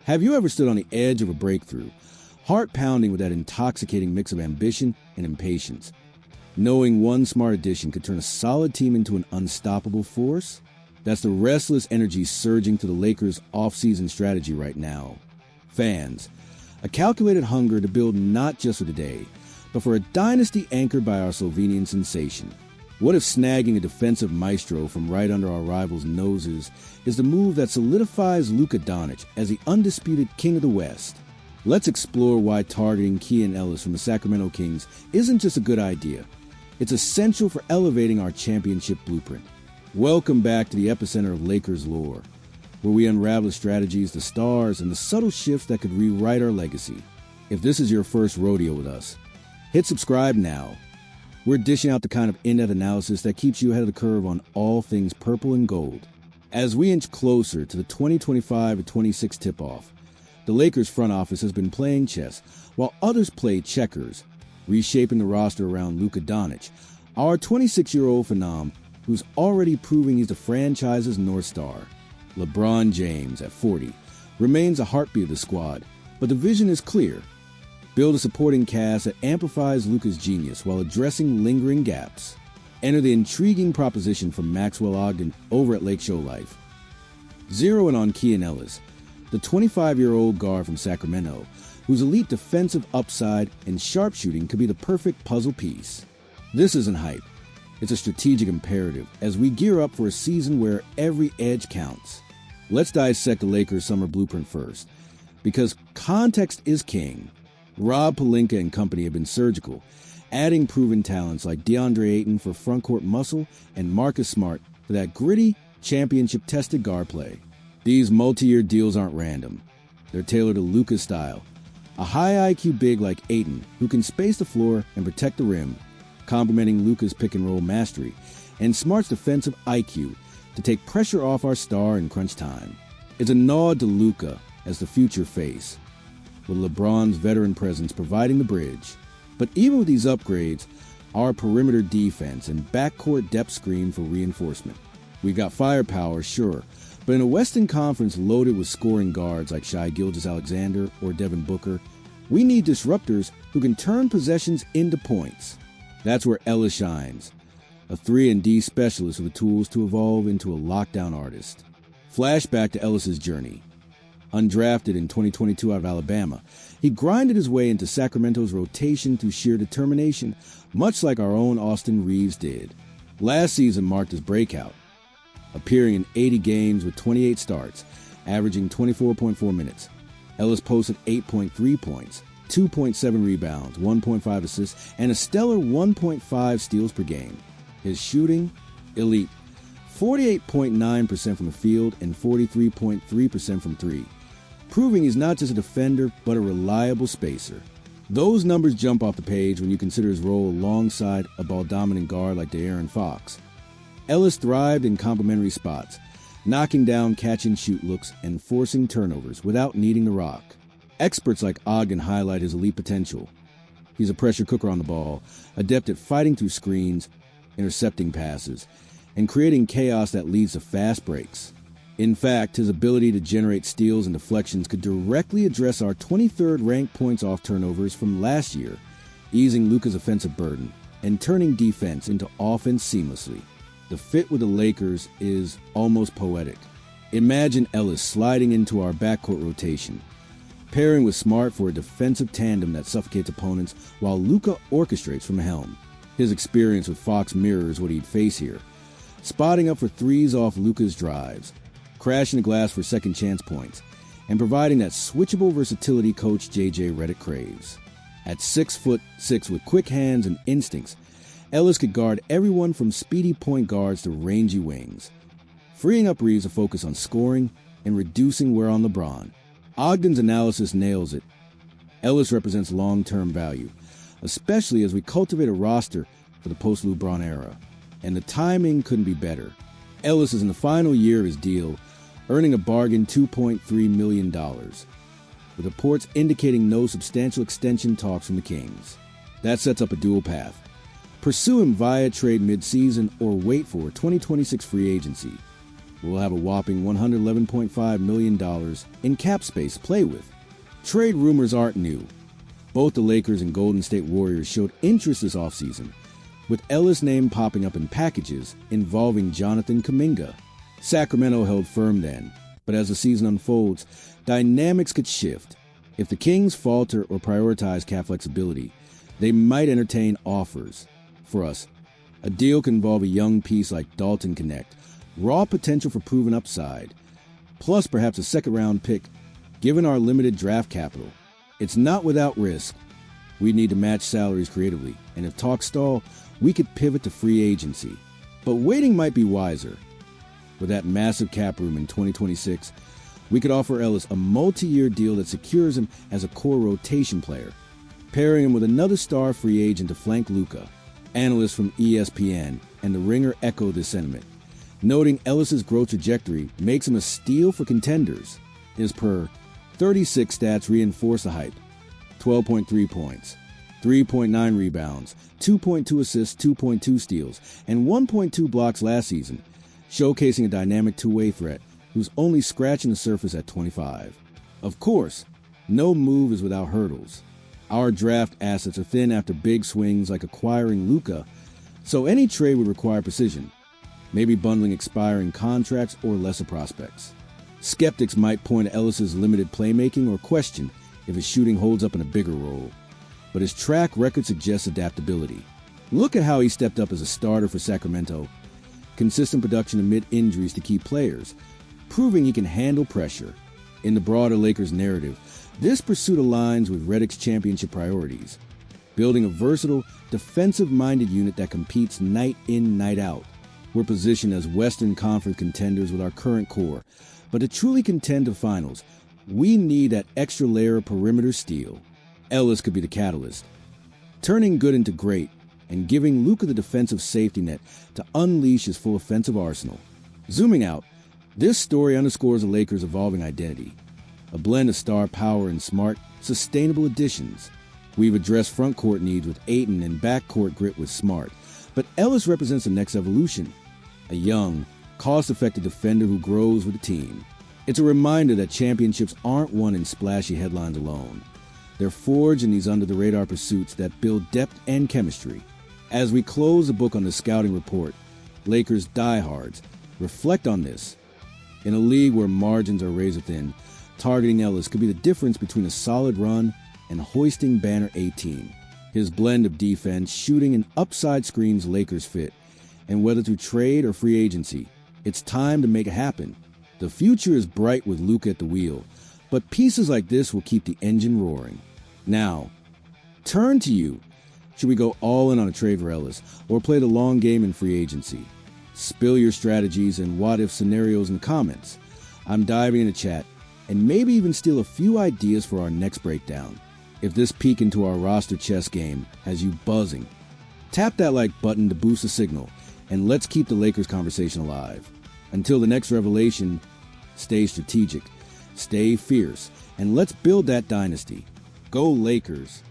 Have you ever stood on the edge of a breakthrough, heart pounding with that intoxicating mix of ambition and impatience, knowing one smart addition could turn a solid team into an unstoppable force? That's the restless energy surging through the Lakers' off-season strategy right now. Fans, a calculated hunger to build not just for today, but for a dynasty anchored by our Slovenian sensation. What if snagging a defensive maestro from right under our rivals' noses is the move that solidifies Luka Doncic as the undisputed king of the West? Let's explore why targeting Keon Ellis from the Sacramento Kings isn't just a good idea. It's essential for elevating our championship blueprint. Welcome back to the epicenter of Lakers lore, where we unravel the strategies, the stars, and the subtle shifts that could rewrite our legacy. If this is your first rodeo with us, hit subscribe now. We're dishing out the kind of in-depth analysis that keeps you ahead of the curve on all things purple and gold. As we inch closer to the 2025-26 tip-off, the Lakers front office has been playing chess, while others play checkers, reshaping the roster around Luka Doncic, our 26-year-old phenom who's already proving he's the franchise's North Star. LeBron James, at 40, remains a heartbeat of the squad, but the vision is clear. Build a supporting cast that amplifies Luka's genius while addressing lingering gaps. Enter the intriguing proposition from Maxwell Ogden over at Lake Show Life. Zero in on Keon Ellis, the 25-year-old guard from Sacramento, whose elite defensive upside and sharpshooting could be the perfect puzzle piece. This isn't hype. It's a strategic imperative as we gear up for a season where every edge counts. Let's dissect the Lakers' summer blueprint first, because context is king. Rob Pelinka and company have been surgical, adding proven talents like DeAndre Ayton for frontcourt muscle and Marcus Smart for that gritty, championship-tested guard play. These multi-year deals aren't random. They're tailored to Luka's style. A high IQ big like Ayton, who can space the floor and protect the rim, complementing Luka's pick-and-roll mastery, and Smart's defensive IQ to take pressure off our star in crunch time. It's a nod to Luka as the future face, with LeBron's veteran presence providing the bridge. But even with these upgrades, our perimeter defense and backcourt depth scream for reinforcement. We've got firepower, sure, but in a Western Conference loaded with scoring guards like Shai Gilgeous-Alexander or Devin Booker, we need disruptors who can turn possessions into points. That's where Ellis shines, a 3-and-D specialist with the tools to evolve into a lockdown artist. Flashback to Ellis's journey. Undrafted in 2022 out of Alabama, he grinded his way into Sacramento's rotation through sheer determination, much like our own Austin Reeves did. Last season marked his breakout, appearing in 80 games with 28 starts, averaging 24.4 minutes. Ellis posted 8.3 points, 2.7 rebounds, 1.5 assists, and a stellar 1.5 steals per game. His shooting, elite, 48.9% from the field and 43.3% from three, proving he's not just a defender, but a reliable spacer. Those numbers jump off the page when you consider his role alongside a ball-dominant guard like De'Aaron Fox. Ellis thrived in complementary spots, knocking down catch-and-shoot looks and forcing turnovers without needing the rock. Experts like Ogden highlight his elite potential. He's a pressure cooker on the ball, adept at fighting through screens, intercepting passes, and creating chaos that leads to fast breaks. In fact, his ability to generate steals and deflections could directly address our 23rd ranked points off turnovers from last year, easing Luka's offensive burden and turning defense into offense seamlessly. The fit with the Lakers is almost poetic. Imagine Ellis sliding into our backcourt rotation, pairing with Smart for a defensive tandem that suffocates opponents while Luka orchestrates from the helm. His experience with Fox mirrors what he'd face here, spotting up for threes off Luka's drives, crashing the glass for second chance points, and providing that switchable versatility coach J.J. Redick craves. At 6'6" with quick hands and instincts, Ellis could guard everyone from speedy point guards to rangy wings, freeing up Reeves to focus on scoring and reducing wear on LeBron. Ogden's analysis nails it. Ellis represents long-term value, especially as we cultivate a roster for the post-LeBron era. And the timing couldn't be better. Ellis is in the final year of his deal, earning a bargain $2.3 million, with reports indicating no substantial extension talks from the Kings. That sets up a dual path. Pursue him via trade mid-season or wait for 2026 free agency. We'll have a whopping $111.5 million in cap space to play with. Trade rumors aren't new. Both the Lakers and Golden State Warriors showed interest this offseason, with Ellis' name popping up in packages involving Jonathan Kuminga. Sacramento held firm then, but as the season unfolds, dynamics could shift. If the Kings falter or prioritize cap flexibility, they might entertain offers. For us, a deal can involve a young piece like Dalton Connect, raw potential for proven upside, plus perhaps a second-round pick. Given our limited draft capital, it's not without risk. We need to match salaries creatively, and if talks stall, we could pivot to free agency. But waiting might be wiser. With that massive cap room in 2026, we could offer Ellis a multi-year deal that secures him as a core rotation player, pairing him with another star free agent to flank Luka. Analysts from ESPN and The Ringer echo this sentiment, noting Ellis' growth trajectory makes him a steal for contenders. His per 36 stats reinforce the hype: 12.3 points, 3.9 rebounds, 2.2 assists, 2.2 steals, and 1.2 blocks last season, showcasing a dynamic two-way threat who's only scratching the surface at 25. Of course, no move is without hurdles. Our draft assets are thin after big swings like acquiring Luka, so any trade would require precision, maybe bundling expiring contracts or lesser prospects. Skeptics might point to Ellis' limited playmaking or question if his shooting holds up in a bigger role, but his track record suggests adaptability. Look at how he stepped up as a starter for Sacramento. Consistent production amid injuries to key players, proving he can handle pressure. In the broader Lakers narrative, this pursuit aligns with Redick's championship priorities, building a versatile, defensive-minded unit that competes night in, night out. We're positioned as Western Conference contenders with our current core, but to truly contend to finals, we need that extra layer of perimeter steel. Ellis could be the catalyst, turning good into great and giving Luka the defensive safety net to unleash his full offensive arsenal. Zooming out, this story underscores the Lakers' evolving identity, a blend of star power and smart, sustainable additions. We've addressed front court needs with Ayton and backcourt grit with Smart, but Ellis represents the next evolution, a young, cost-effective defender who grows with the team. It's a reminder that championships aren't won in splashy headlines alone. They're forged in these under-the-radar pursuits that build depth and chemistry. As we close the book on the scouting report, Lakers diehards reflect on this. In a league where margins are razor-thin, targeting Ellis could be the difference between a solid run and hoisting banner 18. His blend of defense, shooting, and upside screens Lakers fit. And whether through trade or free agency, it's time to make it happen. The future is bright with Luka at the wheel, but pieces like this will keep the engine roaring. Now, turn to you. Should we go all in on a trade for Ellis or play the long game in free agency? Spill your strategies and what-if scenarios in the comments. I'm diving into chat and maybe even steal a few ideas for our next breakdown. If this peek into our roster chess game has you buzzing, tap that like button to boost the signal, and let's keep the Lakers conversation alive. Until the next revelation, stay strategic, stay fierce, and let's build that dynasty. Go Lakers!